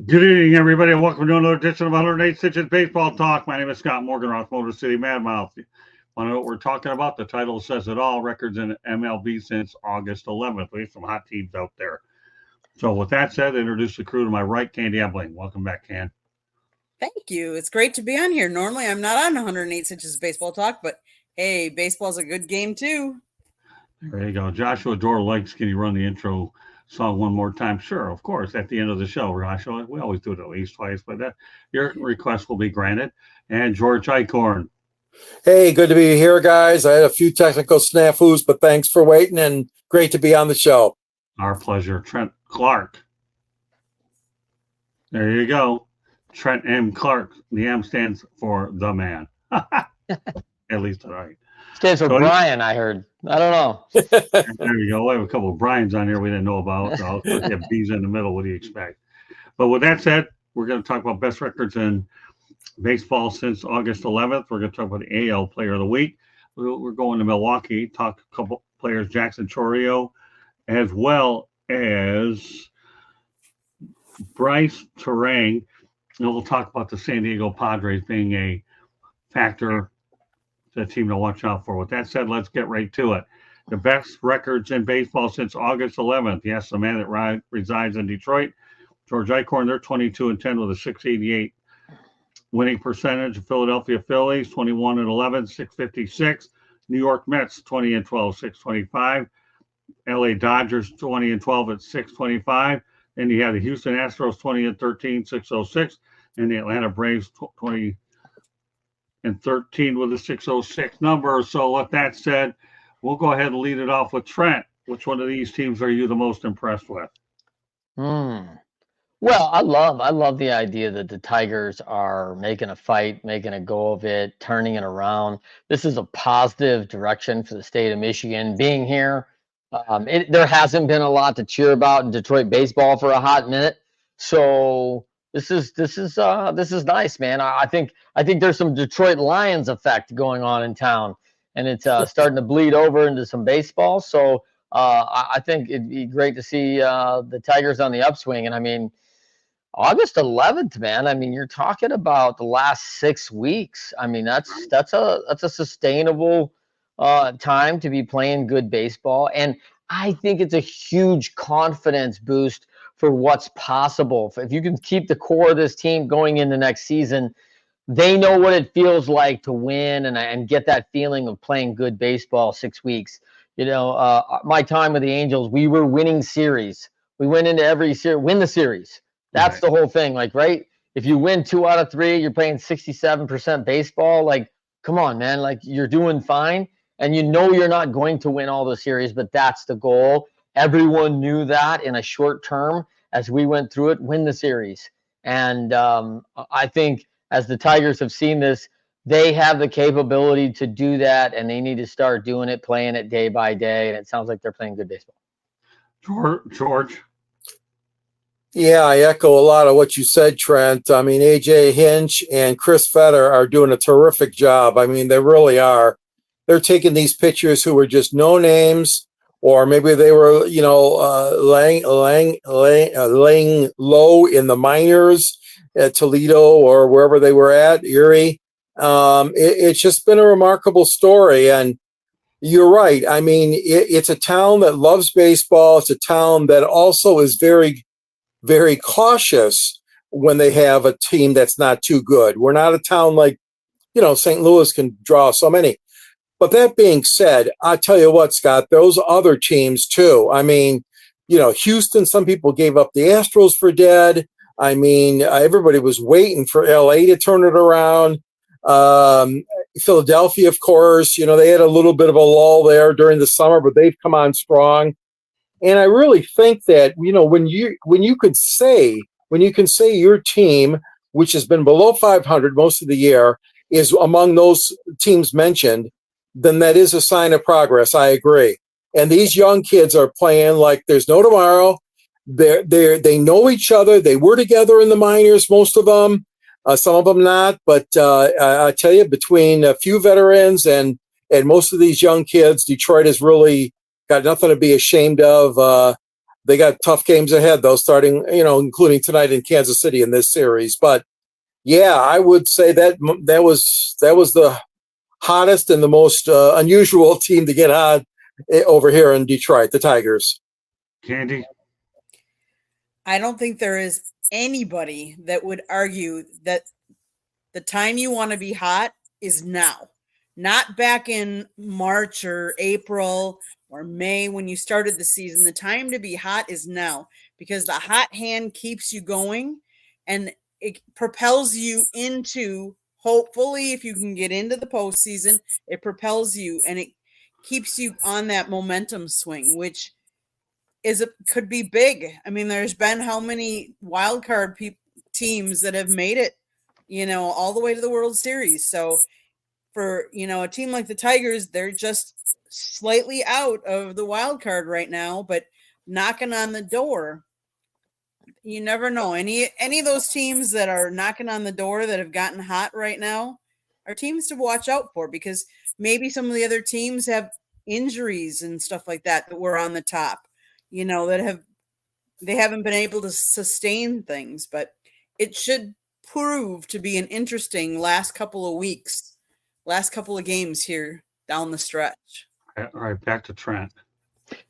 Good evening, everybody, and welcome to another edition of 108 Stitches Baseball Talk. My name is Scott Morgan, Ross Motor City Madmouth. Want to know what we're talking about? The title says it all. Records in MLB since August 11th. We have some hot teams out there. So with that said, introduce the crew to my right, Candy Ebling. Welcome back, Can. Thank you. It's great to be on here. Normally, I'm not on 108 Stitches Baseball Talk, but hey, baseball's a good game too. There you go. Joshua Dore likes, can you run the intro song one more time? Sure, of course, at the end of the show, Joshua. We always do it at least twice, but your request will be granted. And George Eichhorn. Hey, good to be here, guys. I had a few technical snafus, but thanks for waiting, and great to be on the show. Our pleasure. Trent Clark. There you go. Trent M. Clark. The M stands for the man. At least tonight. Stands for Brian, I heard. I don't know. There you go. We have a couple of Brians on here we didn't know about. So we have B's in the middle. What do you expect? But with that said, we're going to talk about best records in baseball since August 11th. We're going to talk about the AL Player of the Week. We're going to Milwaukee, talk a couple players, Jacksonchourio, as well as briceturang. And we'll talk about the San Diego Padres being a factor, the team to watch out for. With that said, let's get right to it. The best records in baseball since August 11th. Yes, the man that resides in Detroit, George Eichhorn. They're 22-10 with a 688 winning percentage. The Philadelphia Phillies 21-11, 656. New York Mets 20-12, 625. LA Dodgers 20-12 at 625. Then you have the Houston Astros 20-13, 606, and the Atlanta Braves 20-13 with a 606 number. So with that said, we'll go ahead and lead it off with Trent. Which one of these teams are you the most impressed with? Well, I love the idea that the Tigers are making a fight, making a go of it, turning it around. This is a positive direction for the state of Michigan being here. There hasn't been a lot to cheer about in Detroit baseball for a hot minute, so this is nice, man. I think there's some Detroit Lions effect going on in town, and it's starting to bleed over into some baseball. So I think it'd be great to see the Tigers on the upswing. And I mean, August 11th, man. I mean, you're talking about the last 6 weeks. I mean, that's a sustainable time to be playing good baseball, and I think it's a huge confidence boost for what's possible. If you can keep the core of this team going into next season, they know what it feels like to win and get that feeling of playing good baseball 6 weeks. You know, my time with the Angels, we were winning series. We went into every series, win the series. That's right. The whole thing. Like, right? If you win 2 out of 3, you're playing 67% baseball. Like, come on, man. Like, you're doing fine. And you know you're not going to win all the series, but that's the goal. Everyone knew that in a short term as we went through it, win the series. And I think as the Tigers have seen this, they have the capability to do that, and they need to start doing it, playing it day by day. And it sounds like they're playing good baseball. George? Yeah, I echo a lot of what you said, Trent. I mean, ajhinch and chrisfetter are doing a terrific job. I mean, they really are. They're taking these pitchers who were just no names, or maybe they were, laying low in the minors at Toledo or wherever they were at, Erie. It's just been a remarkable story. And you're right. I mean, it's a town that loves baseball. It's a town that also is very, very cautious when they have a team that's not too good. We're not a town like, St. Louis can draw so many. But that being said, I tell you what, Scott, those other teams too. I mean, Houston, some people gave up the Astros for dead. I mean, everybody was waiting for LA to turn it around. Philadelphia, of course, they had a little bit of a lull there during the summer, but they've come on strong. And I really think that, when you can say your team, which has been below 500 most of the year, is among those teams mentioned, then that is a sign of progress. I agree. And these young kids are playing like there's no tomorrow. They know each other. They were together in the minors, most of them, some of them not. But I tell you, between a few veterans and most of these young kids, Detroit has really got nothing to be ashamed of. They got tough games ahead, though, starting, including tonight in Kansas City in this series. But yeah, I would say that was the hottest and the most unusual team to get hot over here in Detroit, the Tigers. Candy? I don't think there is anybody that would argue that the time you want to be hot is now, not back in March or April or May when you started the season. The time to be hot is now, because the hot hand keeps you going and it propels you into, hopefully, if you can get into the postseason, it propels you and it keeps you on that momentum swing, which could be big. I mean, there's been how many wild card teams that have made it, all the way to the World Series. So for, a team like the Tigers, they're just slightly out of the wild card right now, but knocking on the door. You never know. Any of those teams that are knocking on the door that have gotten hot right now are teams to watch out for, because maybe some of the other teams have injuries and stuff like that were on the top, that they haven't been able to sustain things, but it should prove to be an interesting last couple of weeks, last couple of games here down the stretch. All right, back to Trent.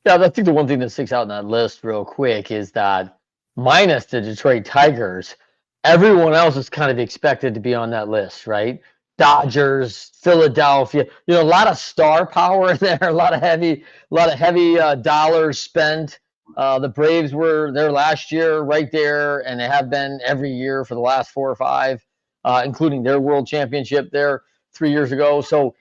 Yeah, I think the one thing that sticks out in that list real quick is that minus the Detroit Tigers, everyone else is kind of expected to be on that list, right? Dodgers, Philadelphia, a lot of star power in there, a lot of heavy dollars spent. The Braves were there last year, right there, and they have been every year for the last 4 or 5, including their World Championship there 3 years ago. So,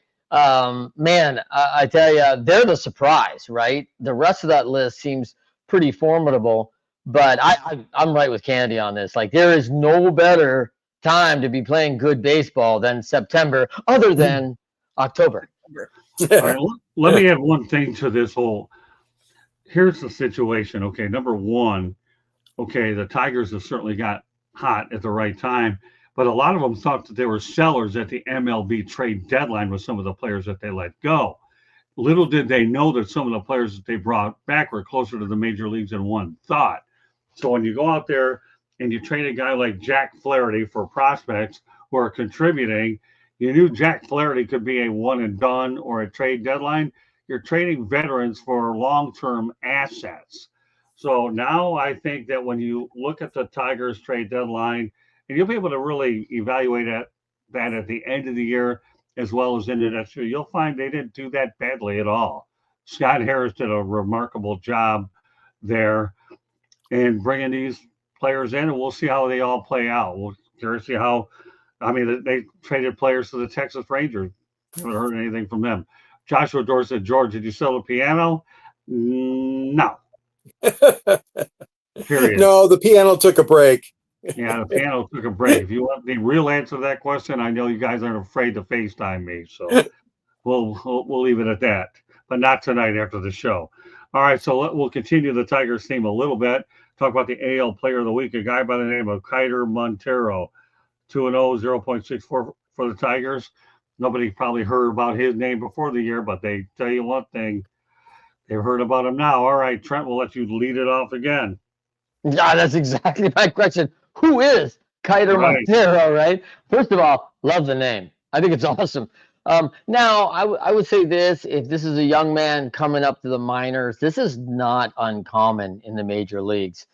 man, I tell you, they're the surprise, right? The rest of that list seems pretty formidable, but I'm right with Candy on this. Like, there is no better time to be playing good baseball than September, other than October. All right, let me add one thing to this whole. Here's the situation. Okay, number one, the Tigers have certainly got hot at the right time, but a lot of them thought that they were sellers at the MLB trade deadline with some of the players that they let go. Little did they know that some of the players that they brought back were closer to the major leagues than one thought. So when you go out there and you trade a guy like Jack Flaherty for prospects who are contributing, you knew Jack Flaherty could be a one and done or a trade deadline. You're trading veterans for long-term assets. So now I think that when you look at the Tigers trade deadline, and you'll be able to really evaluate that at the end of the year as well as into next year, you'll find they didn't do that badly at all. Scott Harris did a remarkable job there in bringing these players in, and we'll see how they all play out. We'll curious to see how. I mean, they traded players to the Texas Rangers. Haven't heard anything from them. Joshua Dorsett, George, did you sell the piano? No. Period. No, the piano took a break. Yeah, the piano took a break. If you want the real answer to that question, I know you guys aren't afraid to FaceTime me, so we'll leave it at that. But not tonight after the show. All right, so we'll continue the Tigers theme a little bit. Talk about the AL Player of the Week, a guy by the name of Keidermontero, 2-0, 0.64 for the Tigers. Nobody probably heard about his name before the year, but they tell you one thing, they've heard about him now. All right, Trent, we'll let you lead it off again. Yeah, that's exactly my question. Who is Keidermontero, right? First of all, love the name. I think it's awesome. Now, I would say this, if this is a young man coming up to the minors, this is not uncommon in the major leagues.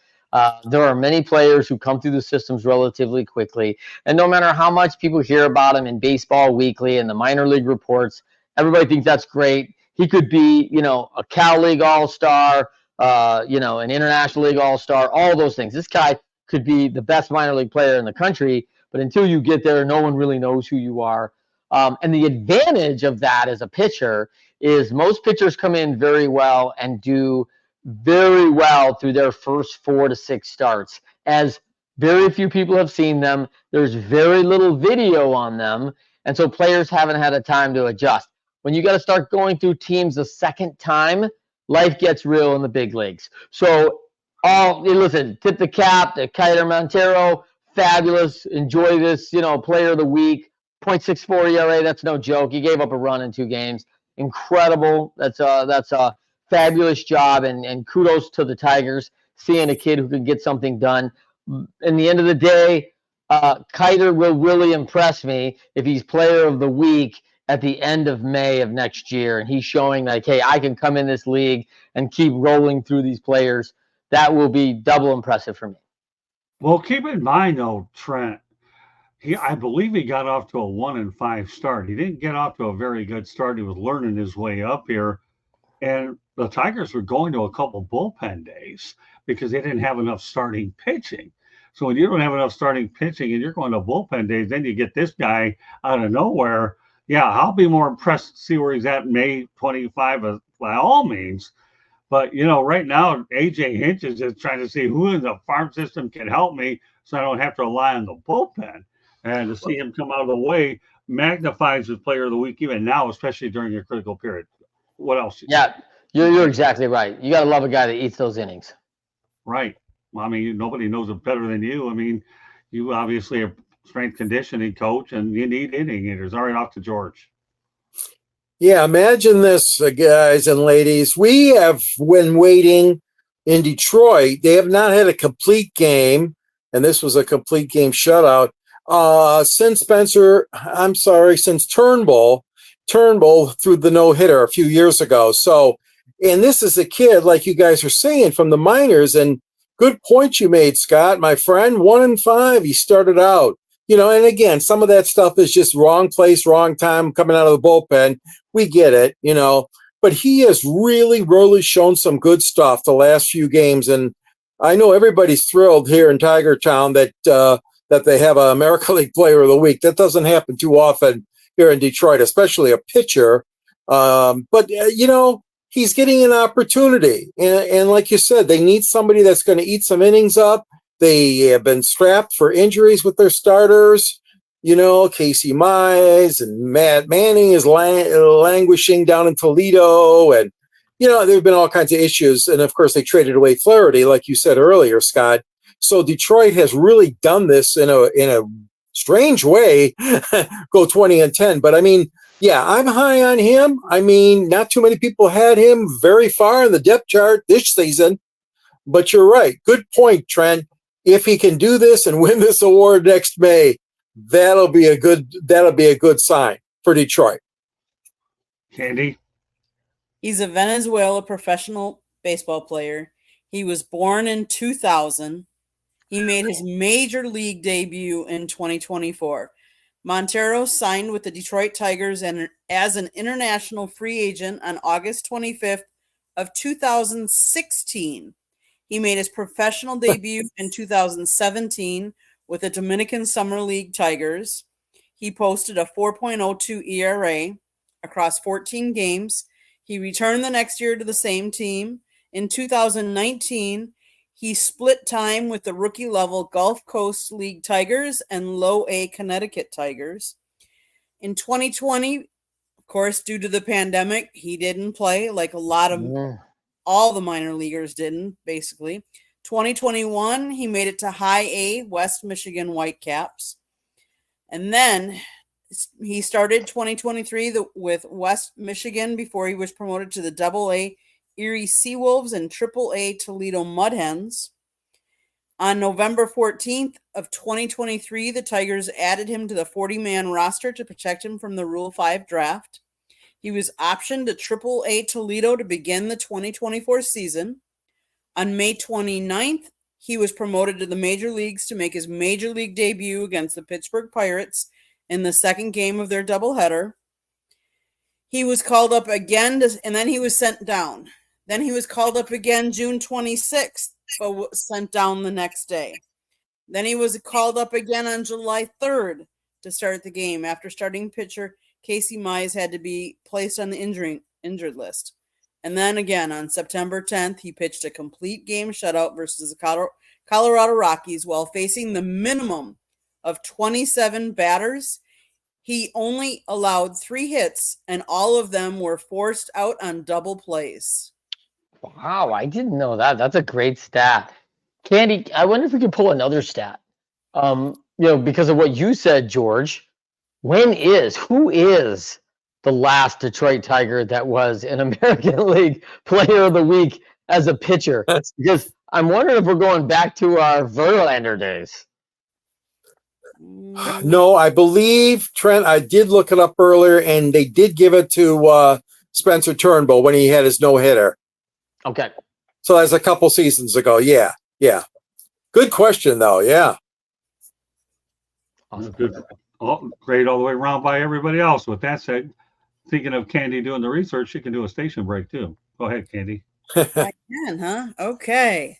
There are many players who come through the systems relatively quickly, and no matter how much people hear about him in Baseball Weekly and the minor league reports, everybody thinks that's great. He could be, a Cal League All-Star, an International League All-Star, all those things. This guy could be the best minor league player in the country, but until you get there, no one really knows who you are. And the advantage of that as a pitcher is most pitchers come in very well and do very well through their first 4 to 6 starts, as very few people have seen them. There's very little video on them, and so players haven't had a time to adjust. When you got to start going through teams a second time, life gets real in the big leagues. So, listen, tip the cap to Keidermontero, fabulous. Enjoy this, Player of the Week. 0.64 ERA, that's no joke. He gave up a run in 2 games. Incredible. That's a fabulous job, and kudos to the Tigers. seeing a kid who can get something done. In the end of the day, Keider will really impress me if he's player of the week at the end of May of next year, and he's showing like, hey, I can come in this league and keep rolling through these players. That will be double impressive for me. Well, keep in mind though, Trent, I believe he got off to a 1-5 start. He didn't get off to a very good start. He was learning his way up here, and the Tigers were going to a couple bullpen days because they didn't have enough starting pitching. So when you don't have enough starting pitching and you're going to bullpen days, then you get this guy out of nowhere. Yeah, I'll be more impressed to see where he's at May 25 by all means. But, right now, ajhinch is just trying to see who in the farm system can help me so I don't have to rely on the bullpen. And to see him come out of the way magnifies his player of the week even now, especially during a critical period. What else? Yeah, you're exactly right. You got to love a guy that eats those innings. Right. Well, I mean, nobody knows it better than you. I mean, you obviously are strength conditioning coach, and you need inning eaters. All right, off to George. Yeah, imagine this, guys and ladies. We have been waiting in Detroit. They have not had a complete game, and this was a complete game shutout, since Turnbull threw the no-hitter a few years ago. So, and this is a kid, like you guys are saying, from the minors, and good point you made, Scott, my friend. 1-5, he started out. And again, some of that stuff is just wrong place, wrong time, coming out of the bullpen. We get it, but he has really, really shown some good stuff the last few games. And I know everybody's thrilled here in Tiger Town that they have an American League Player of the Week. That doesn't happen too often here in Detroit, especially a pitcher. But he's getting an opportunity. And like you said, they need somebody that's going to eat some innings up. They have been strapped for injuries with their starters. Casey Mize and Matt Manning is languishing down in Toledo. And, there have been all kinds of issues. And, of course, they traded away Flaherty, like you said earlier, Scott. So Detroit has really done this in a strange way, go 20-10. But, I mean, yeah, I'm high on him. I mean, not too many people had him very far in the depth chart this season. But you're right. Good point, Trent. If he can do this and win this award next May, that'll be a good sign for Detroit. Candy? He's a Venezuela professional baseball player. He was born in 2000. He made his major league debut in 2024. Montero signed with the Detroit Tigers and as an international free agent on August 25th of 2016. He made his professional debut in 2017 with the Dominican Summer League Tigers. He posted a 4.02 ERA across 14 games. He returned the next year to the same team. In 2019, he split time with the rookie-level Gulf Coast League Tigers and Low-A Connecticut Tigers. In 2020, of course, due to the pandemic, he didn't play like a lot of all the minor leaguers didn't, basically. 2021, he made it to High A West Michigan Whitecaps. And then he started 2023 with West Michigan before he was promoted to the Double-A Erie Seawolves and Triple-A Toledo Mudhens. On November 14th of 2023, the Tigers added him to the 40-man roster to protect him from the Rule 5 draft. He was optioned to Triple-A Toledo to begin the 2024 season. On May 29th, he was promoted to the major leagues to make his major league debut against the Pittsburgh Pirates in the second game of their doubleheader. He was called up again, and then he was sent down. Then he was called up again June 26th, but was sent down the next day. Then he was called up again on July 3rd to start the game after starting pitcher Casey Mize had to be placed on the injured list. And then again on September 10th, he pitched a complete game shutout versus the Colorado Rockies while facing the minimum of 27 batters. He only allowed 3 hits, and all of them were forced out on double plays. Wow, I didn't know that. That's a great stat. Candy, I wonder if we could pull another stat. Because of what you said, George. Who is the last Detroit Tiger that was an American League Player of the Week as a pitcher? Because I'm wondering if we're going back to our Verlander days. No, I believe, Trent, I did look it up earlier, and they did give it to Spencer Turnbull when he had his no-hitter. Okay. So that's a couple seasons ago. Yeah. Good question, though. Yeah. Awesome. Good. Great all the way around by everybody else. With that said, thinking of Candy doing the research, she can do a station break too. Go ahead, Candy. I can, huh? Okay.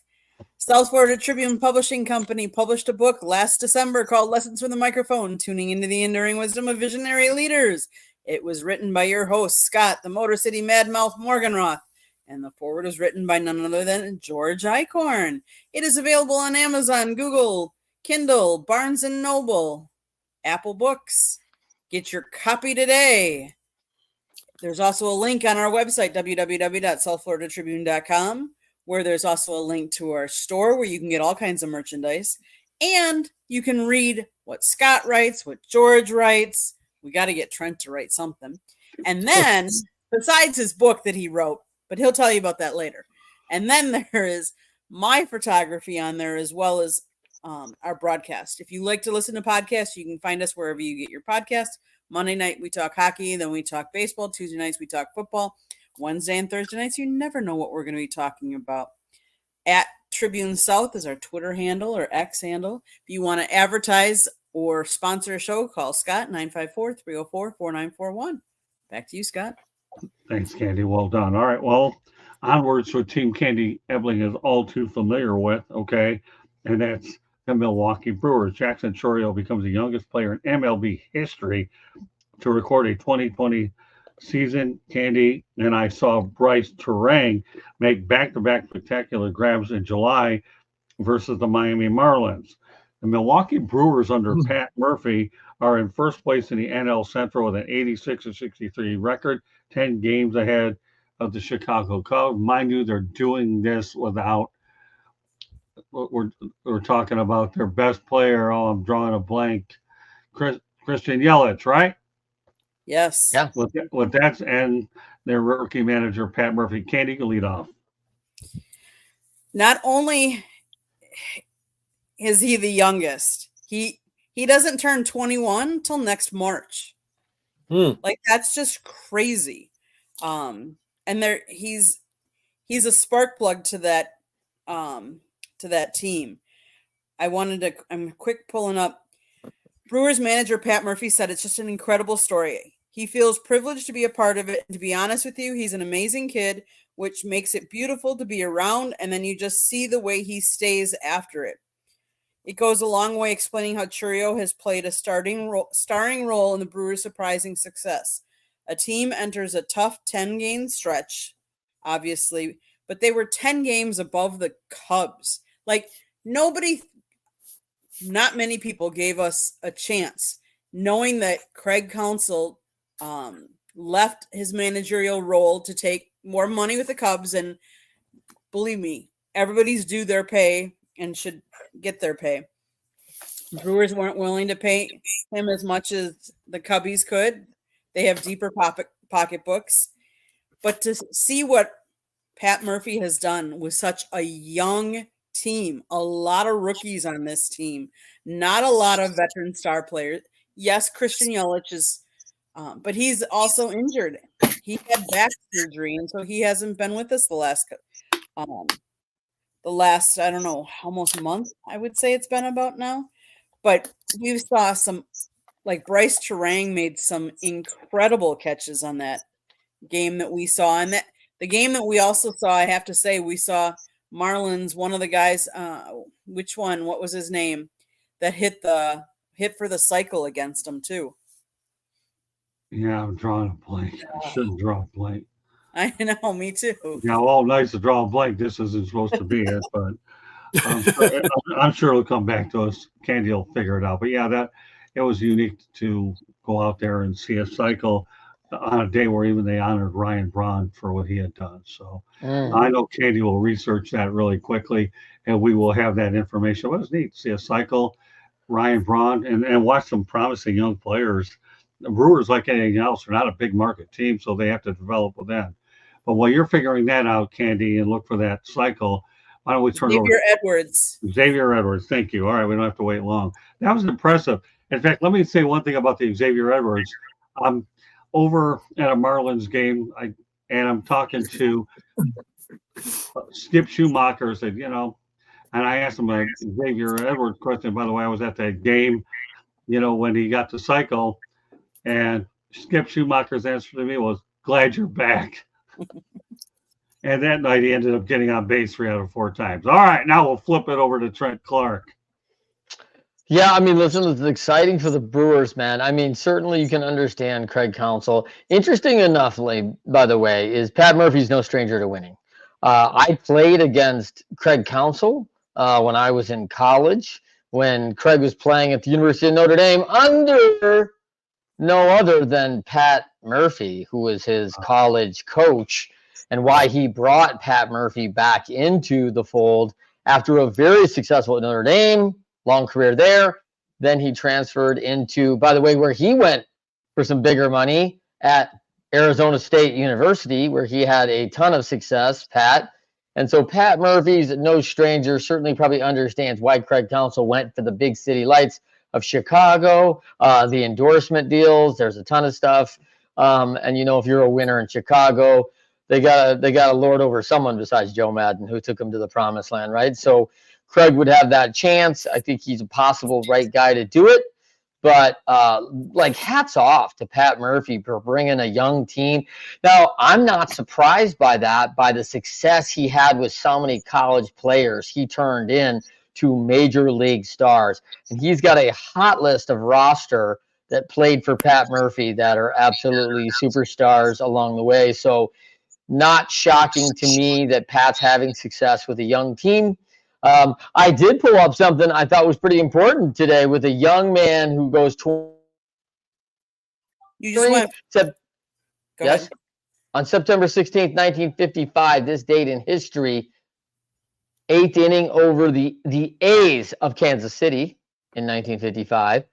South Florida Tribune Publishing Company published a book last December called Lessons from the Microphone, Tuning into the Enduring Wisdom of Visionary Leaders. It was written by your host, Scott, the Motor City Madmouth Morganroth, and the foreword was written by none other than George Eichhorn. It is available on Amazon, Google, Kindle, Barnes & Noble, Apple Books. Get your copy today. There's also a link on our website, www.southfloridatribune.com, where there's also a link to our store where you can get all kinds of merchandise. And you can read what Scott writes, what George writes. We got to get Trent to write something. And then, besides his book that he wrote, but he'll tell you about that later. And then there is my photography on there, as well as our broadcast. If you like to listen to podcasts, you can find us wherever you get your podcast. Monday night, we talk hockey. Then we talk baseball. Tuesday nights, we talk football. Wednesday and Thursday nights, you never know what we're going to be talking about. At Tribune South is our Twitter handle or X handle. If you want to advertise or sponsor a show, call Scott, 954-304-4941. Back to you, Scott. Thanks, Candy. Well done. All right. Well, onwards to a team Candy Ebling is all too familiar with, okay? And that's the Milwaukee Brewers. Jacksonchourio becomes the youngest player in MLB history to record a 2020 season. Candy and I saw briceturang make back-to-back spectacular grabs in July versus the Miami Marlins. The Milwaukee Brewers under Pat Murphy are in first place in the NL Central with an 86-63 record, 10 games ahead of the Chicago Cubs. Mind you, they're doing this without, we're talking about their best player. Oh, I'm drawing a blank. Christianyelich, right? Yes. Yeah. With that, and their rookie manager, Pat Murphy. Candy, can lead off. Not only is he the youngest, he doesn't turn 21 till next March. Like, that's just crazy. And he's a spark plug to that team. I'm quick pulling up. Brewers manager Pat Murphy said it's just an incredible story. He feels privileged to be a part of it. And to be honest with you, he's an amazing kid, which makes it beautiful to be around. And then you just see the way he stays after it. It goes a long way explaining how Chourio has played a starring role in the Brewers' surprising success. A team enters a tough 10-game stretch, obviously, but they were 10 games above the Cubs. Like, not many people gave us a chance, knowing that craigcounsell left his managerial role to take more money with the Cubs. And believe me, everybody's due their pay and should get their pay. Brewers weren't willing to pay him as much as the Cubbies could. They have deeper pocketbooks. But to see what Pat Murphy has done with such a young team, a lot of rookies on this team, not a lot of veteran star players. Yes, Christianyelich is, but he's also injured. He had back surgery, and so he hasn't been with us the last, I don't know, almost a month, I would say it's been about now. But we saw some, like briceturang made some incredible catches on that game that we saw. And that the game that we also saw, I have to say, we saw Marlins, one of the guys, which one? What was his name? That hit for the cycle against him too. Yeah, I'm drawing a blank. I shouldn't draw a blank. I know, me too. Yeah, all nice to draw a blank. This isn't supposed to be it, but I'm sure it'll come back to us. Candy will figure it out. But yeah, it was unique to go out there and see a cycle on a day where even they honored Ryan Braun for what he had done. So I know Candy will research that really quickly, and we will have that information. It was neat to see a cycle, Ryan Braun, and watch some promising young players. The Brewers, like anything else, are not a big market team, so they have to develop with them. But while you're figuring that out, Candy, and look for that cycle, why don't we turn it over Xavier Edwards. Xavier Edwards? Thank you. All right, we don't have to wait long. That was impressive. In fact, let me say one thing about the Xavier Edwards. I'm over at a Marlins game, and I'm talking to Skip Schumacher. Said, and I asked him a Xavier Edwards question. By the way, I was at that game, when he got the cycle, and Skip Schumacher's answer to me was, "Glad you're back." And that night he ended up getting on base 3 out of 4 times. All right, now we'll flip it over to Trent Clark. Yeah, I mean, listen, it's exciting for the Brewers, man. I mean, certainly you can understand Craig Counsell. Interesting enoughly, by the way, is Pat Murphy's no stranger to winning. I played against Craig Counsell when I was in college, when Craig was playing at the University of Notre Dame under no other than Pat Murphy, who was his college coach, and why he brought Pat Murphy back into the fold after a very successful Notre Dame, long career there. Then he transferred into, by the way, where he went for some bigger money at Arizona State University, where he had a ton of success, Pat. And so Pat Murphy's no stranger, certainly probably understands why Craig Counsell went for the big city lights of Chicago, the endorsement deals. There's a ton of stuff. And if you're a winner in Chicago, they got to lord over someone besides Joe Madden, who took him to the promised land, right? So Craig would have that chance. I think he's a possible right guy to do it. But hats off to Pat Murphy for bringing a young team. Now, I'm not surprised by that, by the success he had with so many college players he turned in to major league stars. And he's got a hot list of roster that played for Pat Murphy that are absolutely superstars along the way. So not shocking to me that Pat's having success with a young team. I did pull up something I thought was pretty important today with a young man who goes to. You just went. Yes. On September 16th, 1955, this date in history, 8th inning over the A's of Kansas City in 1955.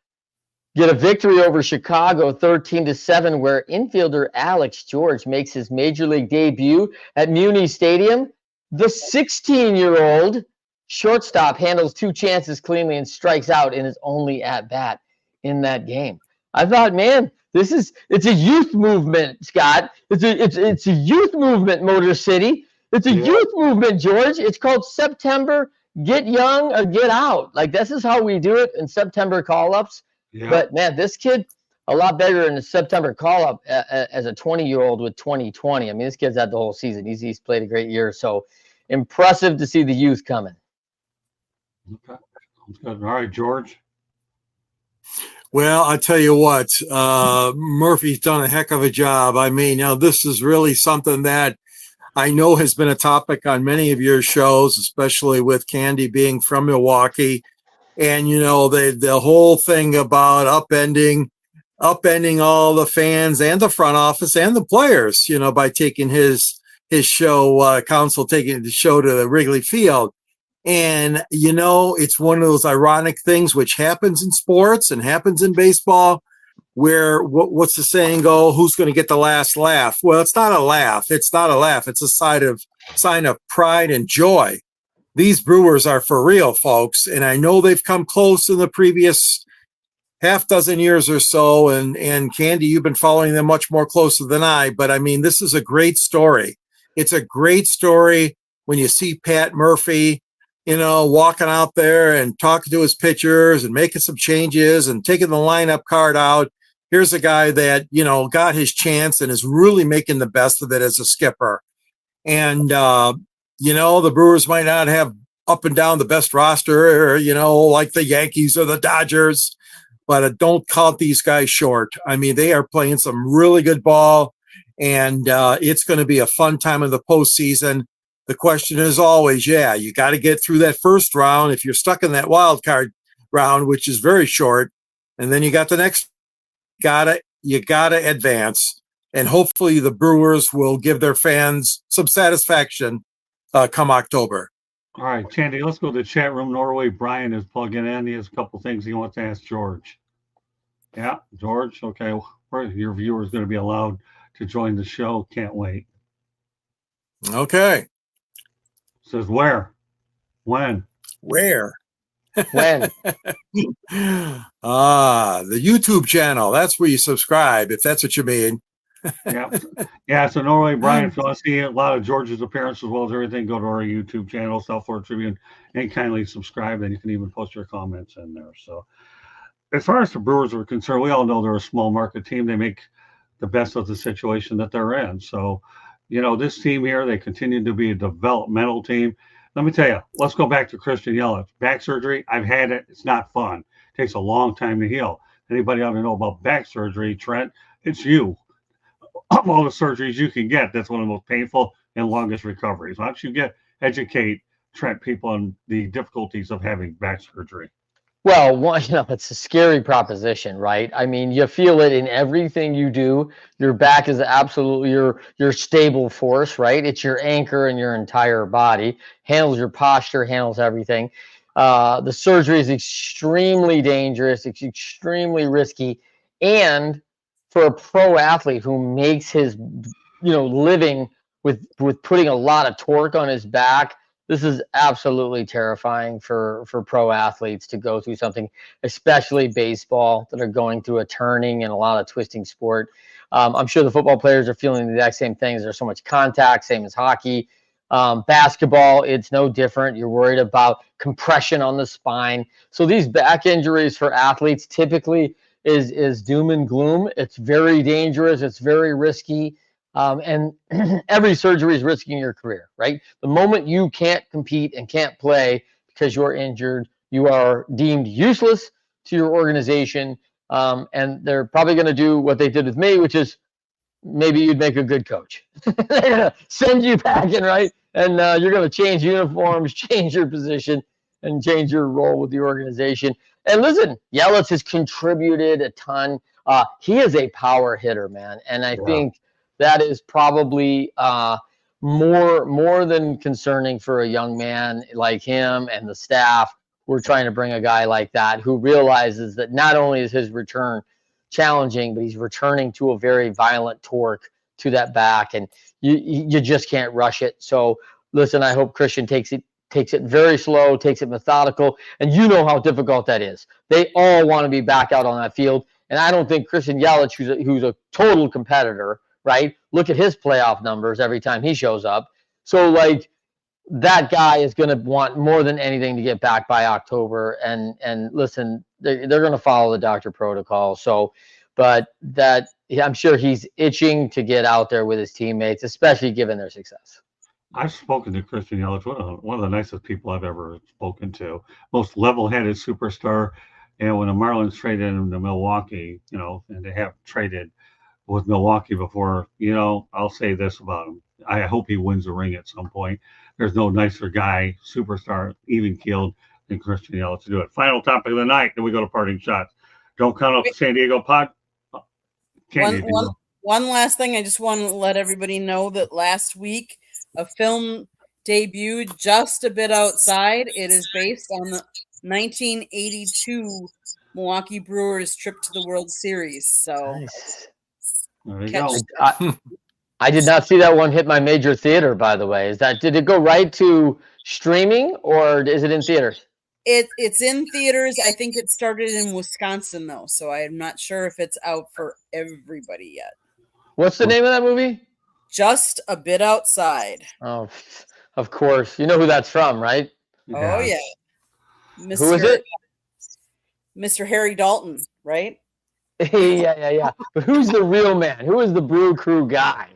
Get a victory over Chicago 13-7, where infielder Alex George makes his major league debut at Muni Stadium. The 16-year-old shortstop handles 2 chances cleanly and strikes out in his only at-bat in that game. I thought, man, it's a youth movement, Scott. It's a youth movement, Motor City. It's a youth movement, George. It's called September Get Young or Get Out. This is how we do it in September call-ups. Yeah. But, man, this kid, a lot better in the September call-up as a 20-year-old with 2020. I mean, this kid's had the whole season. He's played a great year. So, impressive to see the youth coming. Okay. Sounds good. All right, George. Well, I tell you what, Murphy's done a heck of a job. I mean, this is really something that I know has been a topic on many of your shows, especially with Candy being from Milwaukee. And, the whole thing about upending all the fans and the front office and the players, by taking his show, Counsell taking the show to the Wrigley Field. And, it's one of those ironic things which happens in sports and happens in baseball, where what's the saying go, who's going to get the last laugh? Well, it's not a laugh. It's not a laugh. It's a sign of pride and joy. These Brewers are for real, folks. And I know they've come close in the previous half dozen years or so. And Candy, you've been following them much more closer than I. But, I mean, this is a great story. It's a great story when you see Pat Murphy, walking out there and talking to his pitchers and making some changes and taking the lineup card out. Here's a guy that, got his chance and is really making the best of it as a skipper. And, the Brewers might not have up and down the best roster, like the Yankees or the Dodgers, but don't count these guys short. I mean, they are playing some really good ball, and it's going to be a fun time in the postseason. The question is always, you got to get through that first round. If you're stuck in that wild card round, which is very short, and then you got the next, you gotta advance. And hopefully the Brewers will give their fans some satisfaction come October. All right, Candy, let's go to the chat room. Norway, Brian is plugging in. He has a couple things he wants to ask George. Yeah, George, okay. Your viewer is going to be allowed to join the show. Can't wait. Okay. Says where? When? Where? When? The YouTube channel. That's where you subscribe, if that's what you mean. Yeah. Yeah. So normally, Brian, if you want to see a lot of George's appearances as well as everything, go to our YouTube channel, South Florida Tribune, and kindly subscribe. And you can even post your comments in there. So as far as the Brewers are concerned, we all know they're a small market team. They make the best of the situation that they're in. So, this team here, they continue to be a developmental team. Let me tell you, let's go back to Christianyelich. Back surgery, I've had it. It's not fun. It takes a long time to heal. Anybody ought to know about back surgery, Trent? It's you. Of all the surgeries you can get, that's one of the most painful and longest recoveries. Why don't you educate Trent people on the difficulties of having back surgery? Well, it's a scary proposition, right? I mean, you feel it in everything you do. Your back is absolutely your stable force, right? It's your anchor in your entire body, handles your posture, handles everything. The surgery is extremely dangerous. It's extremely risky. And for a pro athlete who makes his, living with putting a lot of torque on his back, this is absolutely terrifying for pro athletes to go through something, especially baseball, that are going through a turning and a lot of twisting sport. I'm sure the football players are feeling the exact same things. There's so much contact, same as hockey. Basketball, it's no different. You're worried about compression on the spine. So these back injuries for athletes typically is doom and gloom. It's very dangerous. It's very risky. And every surgery is risking your career, right? The moment you can't compete and can't play because you're injured, you are deemed useless to your organization. And they're probably going to do what they did with me, which is maybe you'd make a good coach. They're going to send you packing, right? And you're going to change uniforms, change your position, and change your role with the organization. And listen, Yelich has contributed a ton. He is a power hitter, man. And I think that is probably more than concerning for a young man like him and the staff. We're trying to bring a guy like that who realizes that not only is his return challenging, but he's returning to a very violent torque to that back, and you just can't rush it. So listen, I hope Christian takes it very slow, takes it methodical, and you know how difficult that is. They all want to be back out on that field, and I don't think Christian Yelich, who's a total competitor, right? Look at his playoff numbers every time he shows up. So that guy is going to want more than anything to get back by October. And listen, they're going to follow the doctor protocol. So, but I'm sure he's itching to get out there with his teammates, especially given their success. I've spoken to Christian Yelich, one of the nicest people I've ever spoken to, most level-headed superstar. And when the Marlins traded him to Milwaukee, and they have traded with Milwaukee before, I'll say this about him. I hope he wins a ring at some point. There's no nicer guy, superstar, even keeled than Christian Yelich to do it. Final topic of the night. Then we go to parting shots. Don't count out the San Diego Pod. One last thing. I just want to let everybody know that last week a film debuted, Just a Bit Outside. It is based on the 1982 Milwaukee Brewers trip to the World Series. So nice. There you go. I did not see that one hit my major theater, by the way. Did it go right to streaming, or is it in theaters? It's in theaters. I think it started in Wisconsin, though, so I'm not sure if it's out for everybody yet. What's the name of that movie? Just a Bit Outside. Oh, of course. You know who that's from, right? Oh, yeah. Who is it? Mr. Harry Dalton, right? Yeah. But who's the real man? Who is the Brew Crew guy?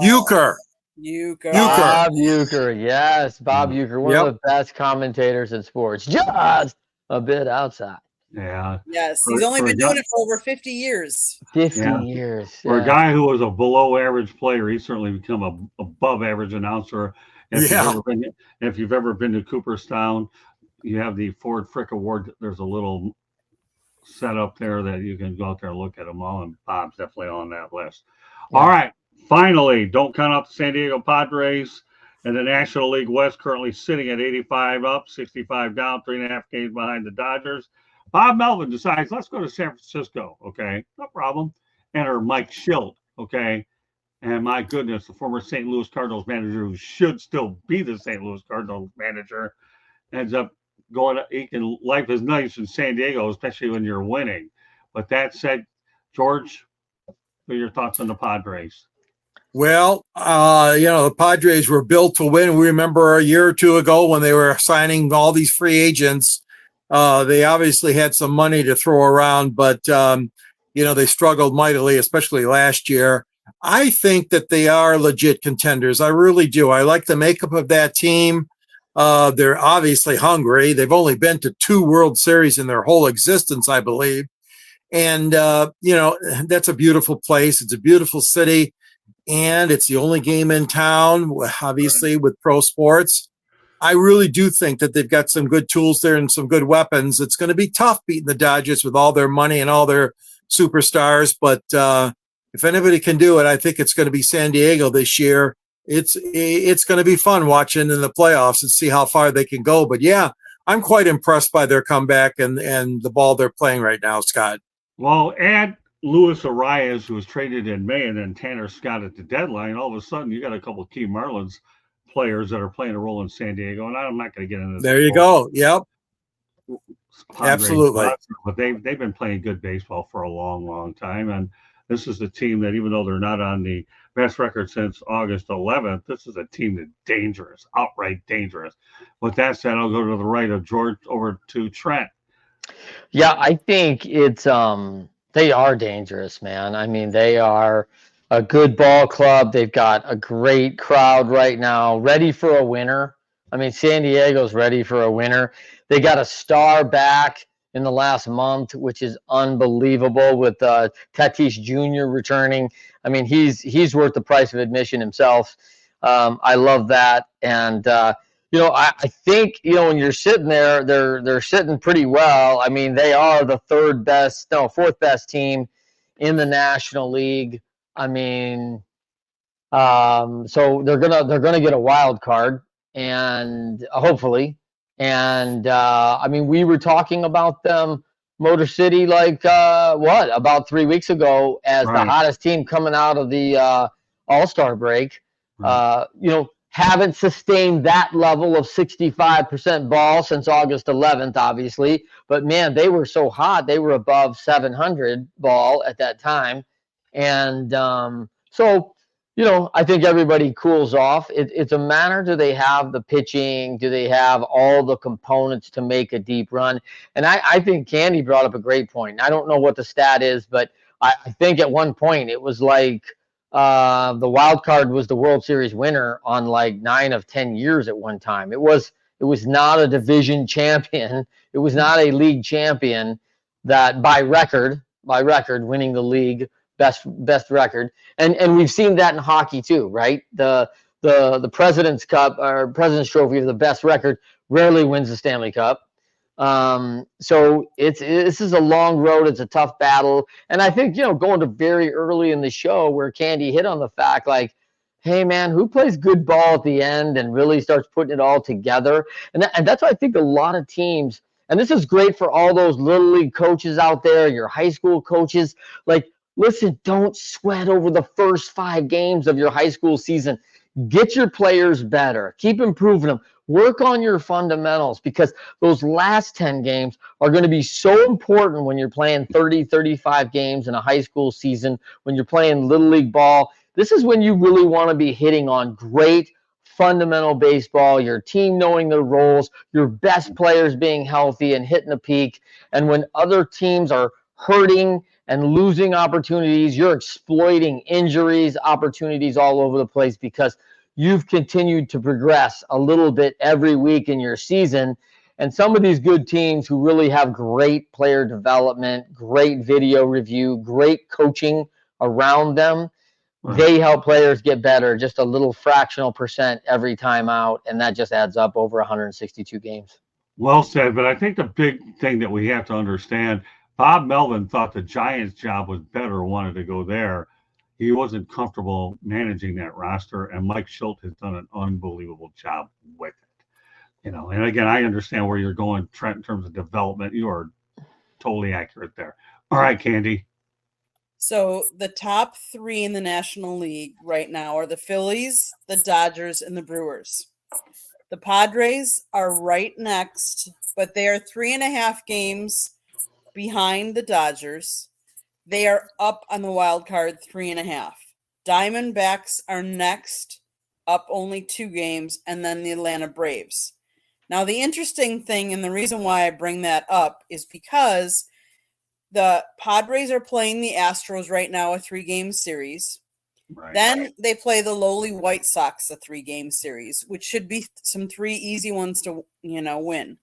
Euchre. Bob Uecker. Yes, Bob Uecker, one of the best commentators in sports. Just a bit outside. Yeah. Yes, he's only been doing it for over 50 years. 50 years. For a guy who was a below average player, he's certainly become a above average announcer. If you've ever been to Cooperstown, you have the Ford Frick Award. There's a little set up there that you can go out there and look at them all, and Bob's definitely on that list. Yeah. All right. Finally, don't count out the San Diego Padres and the National League West, currently sitting at 85 up, 65 down, 3.5 games behind the Dodgers. Bob Melvin decides, let's go to San Francisco, okay? No problem. Enter Mikeshildt, okay? And my goodness, the former St. Louis Cardinals manager, who should still be the St. Louis Cardinals manager, ends up going. Life is nice in San Diego, especially when you're winning. But that said, George, what are your thoughts on the Padres? Well, the Padres were built to win. We remember a year or two ago when they were signing all these free agents. They obviously had some money to throw around, but they struggled mightily, especially last year. I think that they are legit contenders. I really do. I like the makeup of that team. They're obviously hungry. They've only been to 2 World Series in their whole existence, I believe. And, that's a beautiful place. It's a beautiful city. And it's the only game in town, obviously, with pro sports. I really do think that they've got some good tools there and some good weapons. It's going to be tough beating the Dodgers with all their money and all their superstars. But if anybody can do it, I think it's going to be San Diego this year. It's going to be fun watching in the playoffs and see how far they can go. But yeah, I'm quite impressed by their comeback and the ball they're playing right now, Scott. Well, add luisarraez, who was traded in May, and then tannerscott at the deadline. All of a sudden, you got a couple of key Marlins players that are playing a role in San Diego, and I'm not going to get into this. There you go. Yep. Padres, Absolutely. But they've been playing good baseball for a long, long time, and this is a team that, even though they're not on the best record since August 11th, this is a team that's dangerous, outright dangerous. With that said, I'll go to the right of George over to Trent. Yeah, I think it's they are dangerous, man. I mean, they are a good ball club. They've got a great crowd right now, ready for a winner. I mean, San Diego's ready for a winner. They got a star back in the last month, which is unbelievable, with Tatis Jr. returning. I mean, he's worth the price of admission himself. I love that. And I think, when you're sitting there, they're sitting pretty well. I mean, they are the fourth best team in the National League. I mean, so they're gonna get a wild card, and hopefully. And I mean, we were talking about them, Motor City, about 3 weeks ago, as Right. the hottest team coming out of the All-Star break. Right. Haven't sustained that level of 65% ball since August 11th, obviously. But, man, they were so hot. They were above 700 ball at that time. And I think everybody cools off. It's a matter, do they have the pitching? Do they have all the components to make a deep run? And I think Candy brought up a great point. I don't know what the stat is, but I think at one point it was like the wild card was the World Series winner on like 9 of 10 years at one time. It was not a division champion. It was not a league champion that by record winning the league best record. And we've seen that in hockey too, right? The President's Cup or President's Trophy of the best record rarely wins the Stanley Cup. So this is a long road. It's a tough battle. And I think, going to very early in the show where Candy hit on the fact, like, hey man, who plays good ball at the end and really starts putting it all together? And that's why I think a lot of teams, and this is great for all those little league coaches out there, your high school coaches, like, listen, don't sweat over the first 5 games of your high school season. Get your players better. Keep improving them. Work on your fundamentals, because those last 10 games are going to be so important when you're playing 30, 35 games in a high school season, when you're playing little league ball. This is when you really want to be hitting on great fundamental baseball, your team knowing their roles, your best players being healthy and hitting a peak. And when other teams are hurting and losing opportunities, you're exploiting injuries, opportunities all over the place, because you've continued to progress a little bit every week in your season. And some of these good teams who really have great player development, great video review, great coaching around them, Right. They help players get better just a little fractional percent every time out, and that just adds up over 162 games. Well said, but I think the big thing that we have to understand, Bob Melvin thought the Giants' job was better, wanted to go there. He wasn't comfortable managing that roster, and Mikeshildt has done an unbelievable job with it. And again, I understand where you're going, Trent, in terms of development. You are totally accurate there. All right, Candy. So the top 3 in the National League right now are the Phillies, the Dodgers, and the Brewers. The Padres are right next, but they are 3.5 games behind the Dodgers. They are up on the wild card 3.5. Diamondbacks are next, up only 2 games, and then the Atlanta Braves. Now, the interesting thing, and the reason why I bring that up, is because the Padres are playing the Astros right now, a 3-game series. Right. Then they play the lowly White Sox, a 3-game series, which should be some 3 easy ones to, win.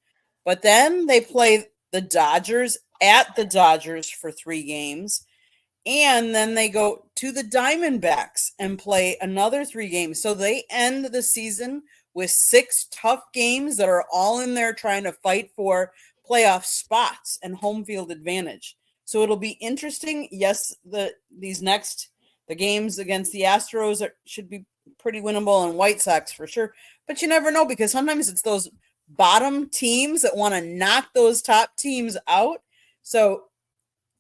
But then they play the Dodgers at the Dodgers for 3 games. And then they go to the Diamondbacks and play another 3 games. So they end the season with 6 tough games that are all in there trying to fight for playoff spots and home field advantage. So it'll be interesting. Yes, the games against the Astros should be pretty winnable, and White Sox for sure. But you never know, because sometimes it's those bottom teams that want to knock those top teams out. So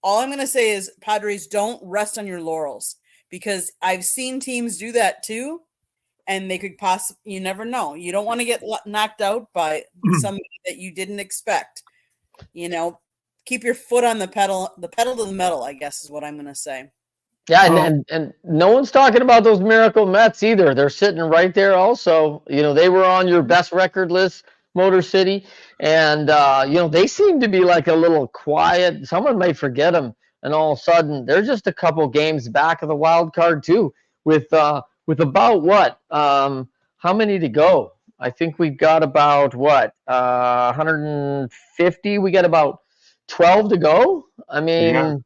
all I'm going to say is, Padres, don't rest on your laurels, because I've seen teams do that too, and they could possibly, you never know. You don't want to get knocked out by somebody that you didn't expect. Keep your foot on the pedal to the metal, I guess is what I'm going to say. Yeah, and no one's talking about those miracle Mets either. They're sitting right there also. They were on your best record list, Motor City, and they seem to be like a little quiet. Someone may forget them, and all of a sudden they're just a couple games back of the wild card too, with about what? How many to go? I think we've got about 150. We got about 12 to go. I mean. Yeah.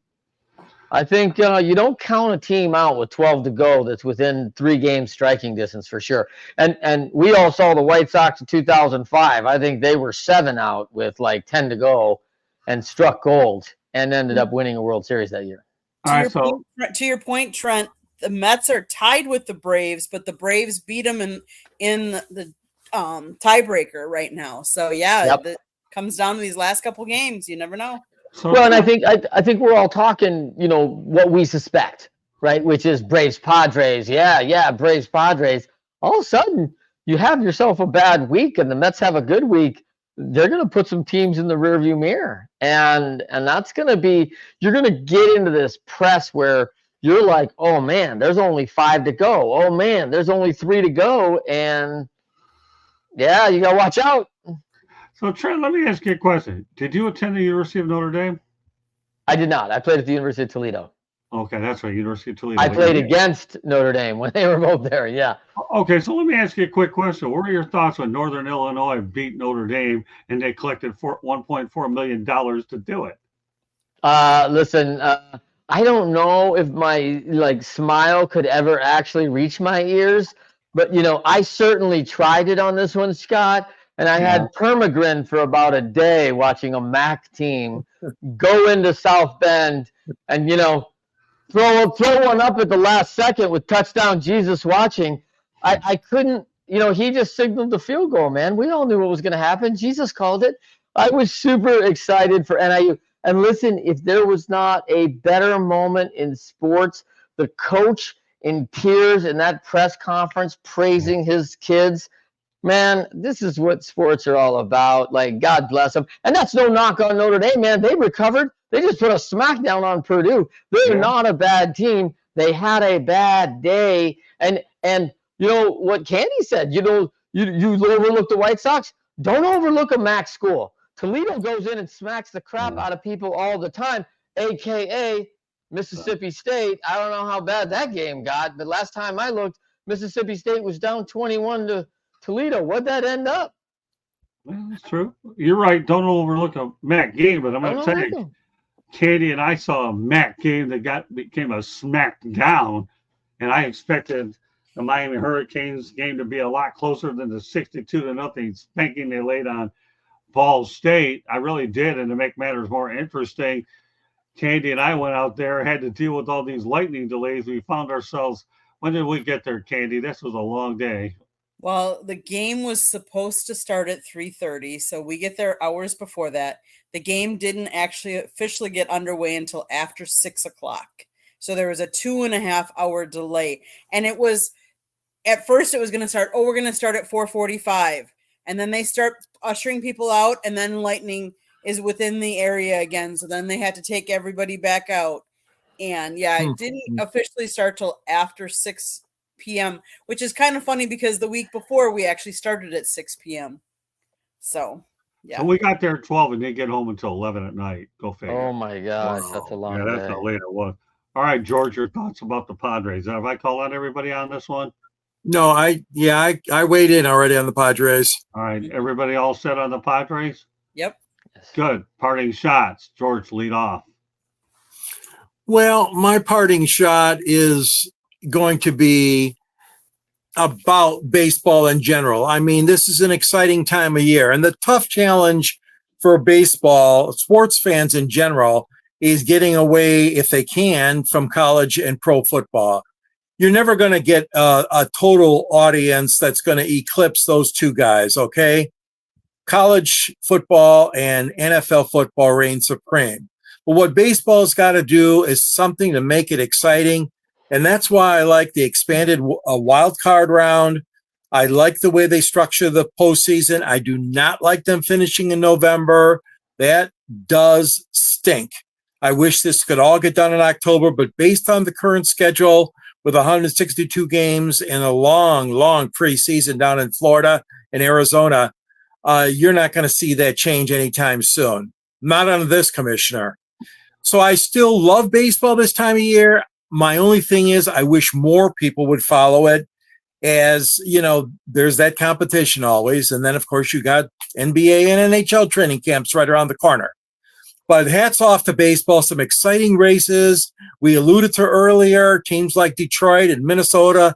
I think you don't count a team out with 12 to go that's within 3 games striking distance for sure. And we all saw the White Sox in 2005. I think they were 7 out with like 10 to go and struck gold and ended up winning a World Series that year. To your point, Trent, the Mets are tied with the Braves, but the Braves beat them in the tiebreaker right now. So it comes down to these last couple games. You never know. Well, and I think we're all talking, what we suspect, right? Which is Braves Padres. Yeah, Braves Padres. All of a sudden, you have yourself a bad week, and the Mets have a good week. They're going to put some teams in the rearview mirror, and that's going to be. You're going to get into this press where you're like, oh man, there's only 5 to go. Oh man, there's only 3 to go, and you got to watch out. So, Trent, let me ask you a question. Did you attend the University of Notre Dame? I did not. I played at the University of Toledo. Okay, that's right, University of Toledo. I played against Notre Dame when they were both there, yeah. Okay, so let me ask you a quick question. What were your thoughts when Northern Illinois beat Notre Dame and they collected $1.4 million to do it? Listen, I don't know if my smile could ever actually reach my ears, but I certainly tried it on this one, Scott. And I had permagrin for about a day watching a MAC team go into South Bend and, throw one up at the last second with touchdown Jesus watching. I couldn't, he just signaled the field goal, man. We all knew what was going to happen. Jesus called it. I was super excited for NIU. And listen, if there was not a better moment in sports, the coach in tears in that press conference praising his kids. Man, this is what sports are all about. Like, God bless them. And that's no knock on Notre Dame, man. They recovered. They just put a smackdown on Purdue. They're not a bad team. They had a bad day. And what Candy said, you overlook the White Sox. Don't overlook a MAC school. Toledo goes in and smacks the crap out of people all the time, a.k.a. Mississippi State. I don't know how bad that game got, but last time I looked, Mississippi State was down 21 to Toledo. What'd that end up? Well, that's true. You're right. Don't overlook a MAC game, but I'm going to tell you, Katie and I saw a MAC game that became a smackdown, and I expected the Miami Hurricanes game to be a lot closer than the 62-0 spanking they laid on Ball State. I really did, and to make matters more interesting, Candy and I went out there, had to deal with all these lightning delays. We found ourselves, when did we get there, Candy? This was a long day. Well, the game was supposed to start at 3:30, so we get there hours before that. The game didn't actually officially get underway until after 6 o'clock. So there was a 2.5 hour delay. And it was, at first it was going to start, we're going to start at 4:45. And then they start ushering people out, and then lightning is within the area again. So then they had to take everybody back out. And yeah, it didn't officially start till after 6 p.m., which is kind of funny because the week before we actually started at 6 p.m. So, yeah. And we got there at 12 and didn't get home until 11 at night. Go figure. Oh my gosh, that's a long day. Yeah, that's how late it was. All right, George, your thoughts about the Padres. Have I called on everybody on this one? No, I weighed in already on the Padres. All right, everybody all set on the Padres? Yep. Good. Parting shots. George, lead off. Well, my parting shot is going to be about baseball in general. I mean, this is an exciting time of year, and the tough challenge for baseball, sports fans in general, is getting away, if they can, from college and pro football. You're never going to get a total audience that's going to eclipse those two guys, okay? College football and NFL football reign supreme. But what baseball's got to do is something to make it exciting. And that's why I like the expanded wild card round. I like the way they structure the postseason. I do not like them finishing in November. That does stink. I wish this could all get done in October, but based on the current schedule with 162 games and a long, long preseason down in Florida and Arizona, you're not going to see that change anytime soon. Not under this commissioner. So I still love baseball this time of year. My only thing is I wish more people would follow it, as, you know, there's that competition always. And then, of course, you got NBA and NHL training camps right around the corner. But hats off to baseball, some exciting races. We alluded to earlier, teams like Detroit and Minnesota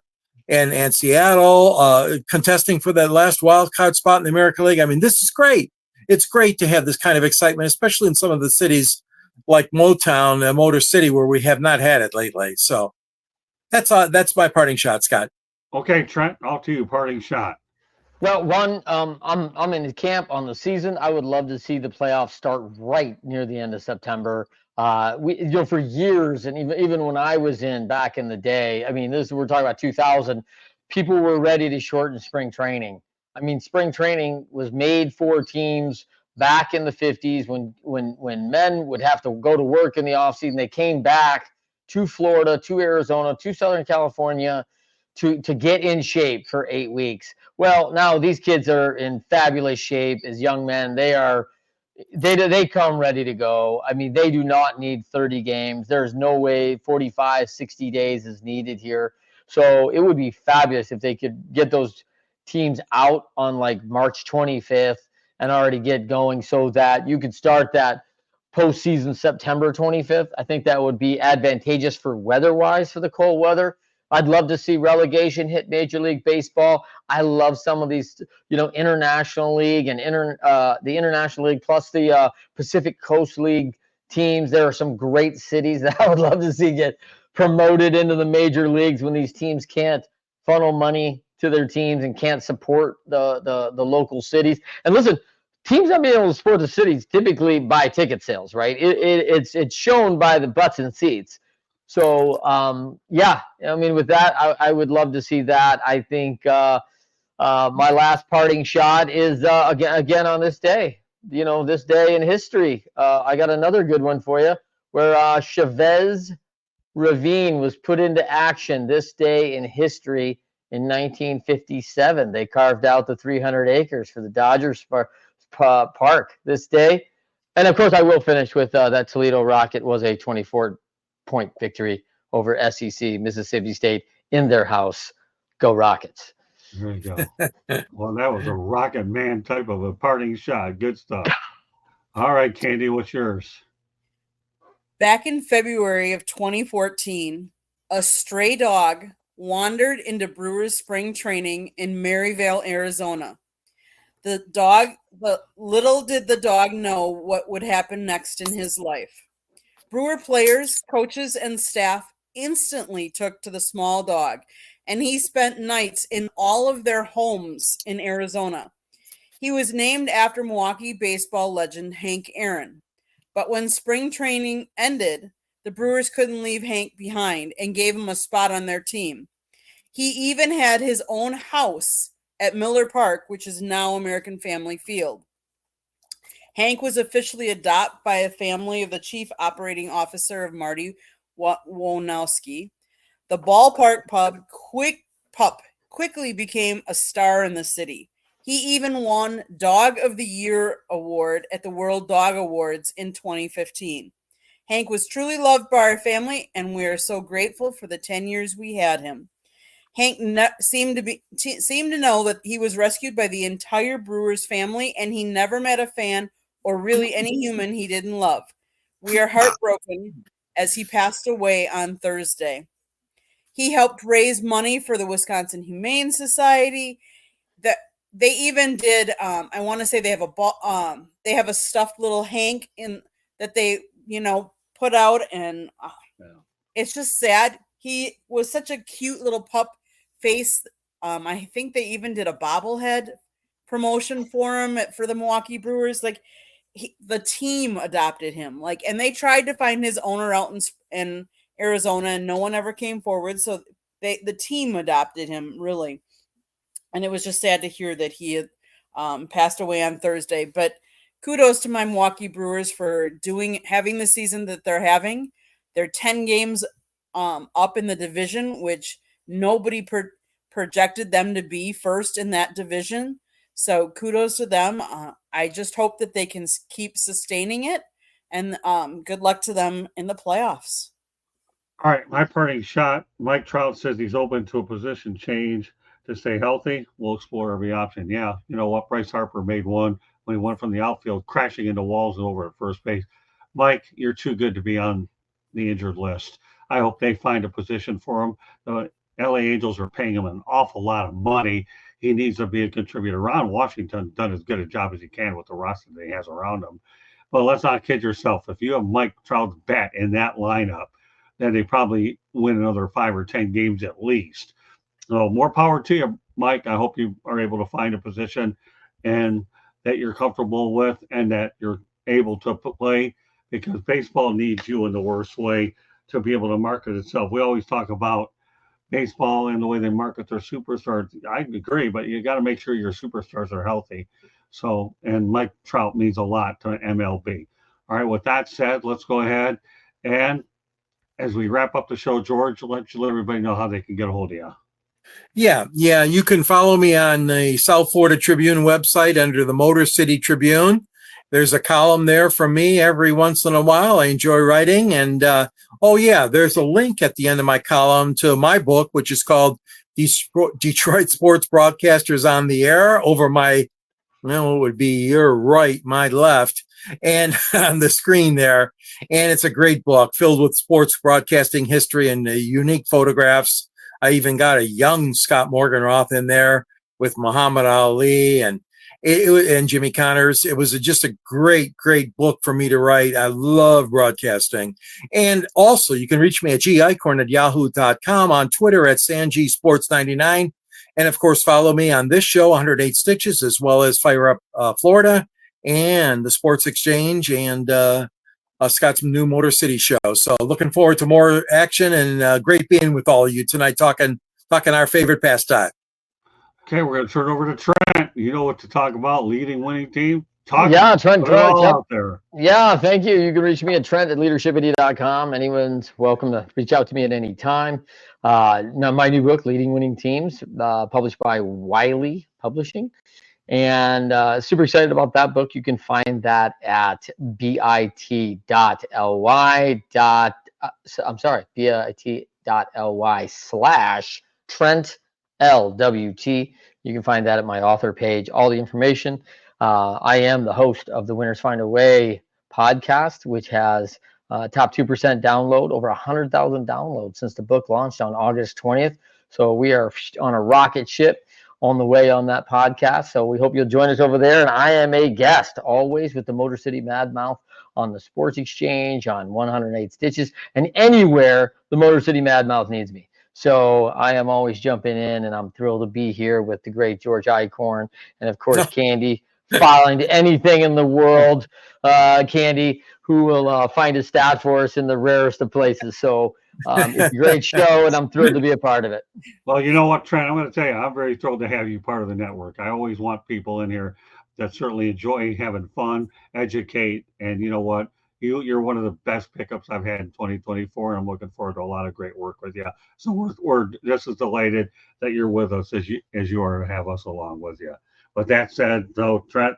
and Seattle contesting for that last wild card spot in the American League. I mean, this is great. It's great to have this kind of excitement, especially in some of the cities like Motown, Motor City, where we have not had it lately. So that's my parting shot, Scott. Okay, Trent, off to you. Parting shot. Well, one, I'm in the camp on the season. I would love to see the playoffs start right near the end of September. For years, and even when I was back in the day, I mean, we're talking about 2000. People were ready to shorten spring training. I mean, spring training was made for teams back in the 50s when men would have to go to work in the offseason. They came back to Florida, to Arizona, to Southern California to get in shape for 8 weeks. Well, now these kids are in fabulous shape as young men. They come ready to go. I mean, they do not need 30 games. There's no way 45, 60 days is needed here. So it would be fabulous if they could get those teams out on like March 25th and already get going so that you could start that postseason September 25th. I think that would be advantageous for weather-wise for the cold weather. I'd love to see relegation hit Major League Baseball. I love some of these, International League and the International League plus the Pacific Coast League teams. There are some great cities that I would love to see get promoted into the major leagues when these teams can't funnel money to their teams and can't support the local cities. And listen, teams not being able to support the cities typically buy ticket sales, right? It's shown by the butts and seats. So, with that, I would love to see that. I think my last parting shot is again on this day, this day in history. I got another good one for you where Chavez Ravine was put into action this day in history in 1957. They carved out the 300 acres for the Dodgers Park this day. And, of course, I will finish with that Toledo Rocket was a 24-point victory over SEC, Mississippi State, in their house. Go Rockets. There you go. Well, that was a Rocket Man type of a parting shot. Good stuff. All right, Candy, what's yours? Back in February of 2014, a stray dog wandered into Brewers spring training in Maryvale, Arizona. Little did the dog know what would happen next in his life. Brewer players, coaches, and staff instantly took to the small dog, and he spent nights in all of their homes in Arizona. He was named after Milwaukee baseball legend Hank Aaron. But when spring training ended, the Brewers couldn't leave Hank behind and gave him a spot on their team. He even had his own house at Miller Park, which is now American Family Field. Hank was officially adopted by a family of the chief operating officer of Marty Wonowski. The ballpark pub quickly became a star in the city. He even won Dog of the Year award at the World Dog Awards in 2015. Hank was truly loved by our family, and we are so grateful for the 10 years we had him. Hank seemed to know that he was rescued by the entire Brewers family, and he never met a fan or really any human he didn't love. We are heartbroken as he passed away on Thursday. He helped raise money for the Wisconsin Humane Society. That they even did. I want to say they have a stuffed little Hank in that they put out, and it's just sad. He was such a cute little pup face. I think they even did a bobblehead promotion for him for the Milwaukee Brewers. Like the team adopted him. And they tried to find his owner out in Arizona, and no one ever came forward. So the team adopted him, really. And it was just sad to hear that he had passed away on Thursday. But kudos to my Milwaukee Brewers for having the season that they're having. They're 10 games up in the division, which nobody projected them to be first in that division. So kudos to them. I just hope that they can keep sustaining it, and good luck to them in the playoffs. All right, my parting shot. Mike Trout says he's open to a position change to stay healthy. We'll explore every option. Yeah, you know what? Bryce Harper made one when he went from the outfield, crashing into walls and over at first base. Mike, you're too good to be on the injured list. I hope they find a position for him. The LA Angels are paying him an awful lot of money. He needs to be a contributor. Ron Washington done as good a job as he can with the roster that he has around him. But let's not kid yourself. If you have Mike Trout's bat in that lineup, then they probably win another 5 or 10 games at least. So more power to you, Mike. I hope you are able to find a position and that you're comfortable with and that you're able to play, because baseball needs you in the worst way to be able to market itself. We always talk about baseball and the way they market their superstars. I agree, but you got to make sure your superstars are healthy. So, and Mike Trout means a lot to MLB. All right, with that said, let's go ahead and as we wrap up the show, George, let everybody know how they can get a hold of you. Yeah. You can follow me on the South Florida Tribune website under the Motor City Tribune. There's a column there from me every once in a while. I enjoy writing. And, there's a link at the end of my column to my book, which is called Detroit Sports Broadcasters on the Air, over my, it would be your right, my left, and on the screen there. And it's a great book filled with sports broadcasting history and unique photographs. I even got a young Scott Morganroth in there with Muhammad Ali and Jimmy Connors. It was just a great, great book for me to write. I love broadcasting. And also, you can reach me at gicorn@yahoo.com, on Twitter at SanGSports99. And, of course, follow me on this show, 108 Stitches, as well as Fire Up Florida and the Sports Exchange and Scott's new Motor City show. So looking forward to more action, and great being with all of you tonight, talking our favorite pastime. Okay, we're going to turn over to Trent. You know what to talk about, leading winning team. Trent. Out there. Yeah, thank you. You can reach me at Trent@leadershipidiot.com. Anyone's welcome to reach out to me at any time. Now, my new book, Leading Winning Teams, published by Wiley Publishing. And super excited about that book. You can find that at bit.ly/TrentLWT. You can find that at my author page, all the information. I am the host of the Winners Find a Way podcast, which has top 2% download, over 100,000 downloads since the book launched on August 20th. So we are on a rocket ship on the way on that podcast. So we hope you'll join us over there. And I am a guest always with the Motor City Mad Mouth on the Sports Exchange, on 108 Stitches, and anywhere the Motor City Mad Mouth needs me. So I am always jumping in, and I'm thrilled to be here with the great George Eichhorn and, of course, Candy filing to anything in the world, Candy, who will find a stat for us in the rarest of places. So it's a great show, and I'm thrilled to be a part of it. Well, you know what, Trent? I'm going to tell you, I'm very thrilled to have you part of the network. I always want people in here that certainly enjoy having fun, educate, and you know what? You're one of the best pickups I've had in 2024, and I'm looking forward to a lot of great work with you. So we're just as delighted that you're with us as you are to have us along with you. But that said, though, Trent,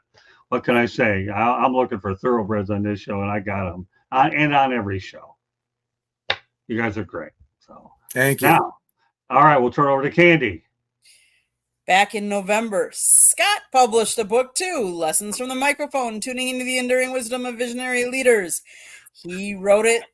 what can I say? I'm looking for thoroughbreds on this show, and I got them, and on every show. You guys are great. So Thank you. now, all right, we'll turn over to Candy. Back in November, Scott published a book too, Lessons from the Microphone, Tuning into the Enduring Wisdom of Visionary Leaders. He wrote it.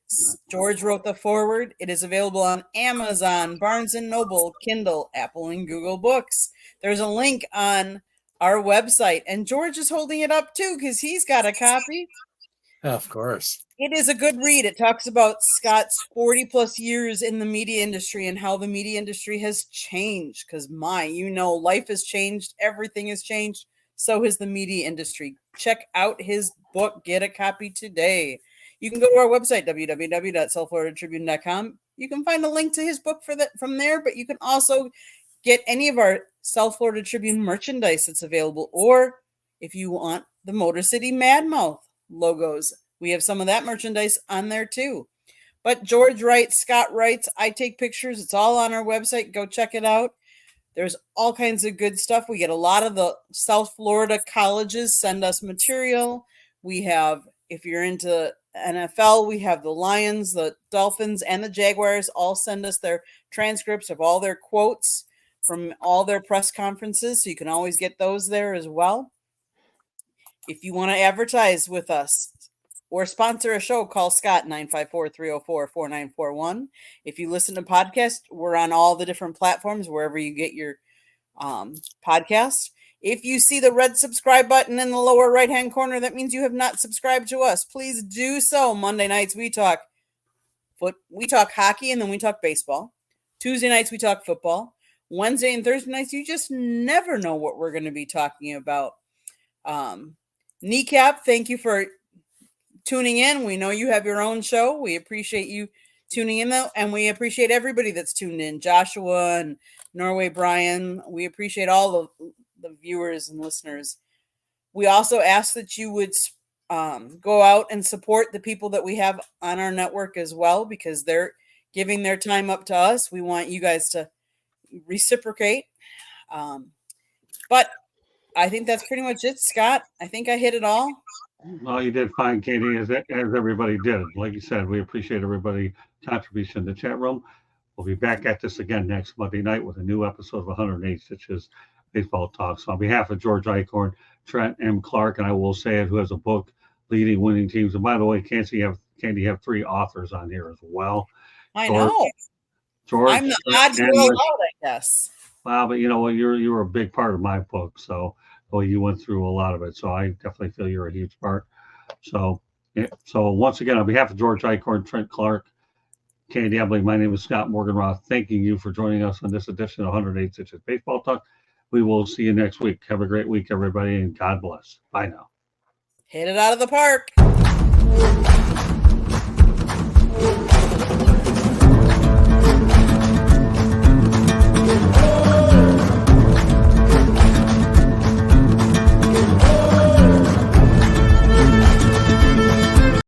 George wrote the foreword. It is available on Amazon, Barnes & Noble, Kindle, Apple, and Google Books. There's a link on our website, and George is holding it up too because he's got a copy. Of course. It is a good read. It talks about Scott's 40 plus years in the media industry and how the media industry has changed. Because life has changed. Everything has changed. So has the media industry. Check out his book. Get a copy today. You can go to our website, www.southfloridatribune.com. You can find a link to his book from there, but you can also get any of our South Florida Tribune merchandise that's available. Or if you want the Motor City Madmouth logos, we have some of that merchandise on there too. But George writes, Scott writes, I take pictures. It's all on our website. Go check it out. There's all kinds of good stuff. We get a lot of the South Florida colleges send us material. We have, if you're into NFL, we have the Lions, the Dolphins, and the Jaguars all send us their transcripts of all their quotes from all their press conferences. So you can always get those there as well. If you want to advertise with us or sponsor a show, call Scott 954-304-4941. If you listen to podcasts, we're on all the different platforms, wherever you get your podcast. If you see the red subscribe button in the lower right-hand corner, that means you have not subscribed to us. Please do so. Monday nights, we talk hockey, and then we talk baseball. Tuesday nights, we talk football. Wednesday and Thursday nights, you just never know what we're going to be talking about. Kneecap, thank you for tuning in. We know you have your own show. We appreciate you tuning in, though, and we appreciate everybody that's tuned in. Joshua and Norway Brian, we appreciate all the viewers and listeners. We also ask that you would go out and support the people that we have on our network as well, because they're giving their time up to us. We want you guys to reciprocate. But I think that's pretty much it, Scott. I think I hit it all. Well, you did fine, Katie, as everybody did. Like you said, we appreciate everybody's contribution in the chat room. We'll be back at this again next Monday night with a new episode of 108 Stitches Baseball Talk. So on behalf of George Eichhorn, Trent M. Clark, and I will say it, who has a book, Leading Winning Teams. And by the way, Candy, you have 3 authors on here as well. I know. George, I'm the odd girl out, I guess. Wow, but you know what? You were a big part of my book. So you went through a lot of it. So I definitely feel you're a huge part. So once again, on behalf of George Eichhorn, Trent Clark, Candy Emily, my name is Scott Morganroth. Thanking you for joining us on this edition of 108 Stitches Baseball Talk. We will see you next week. Have a great week, everybody, and God bless. Bye now. Hit it out of the park.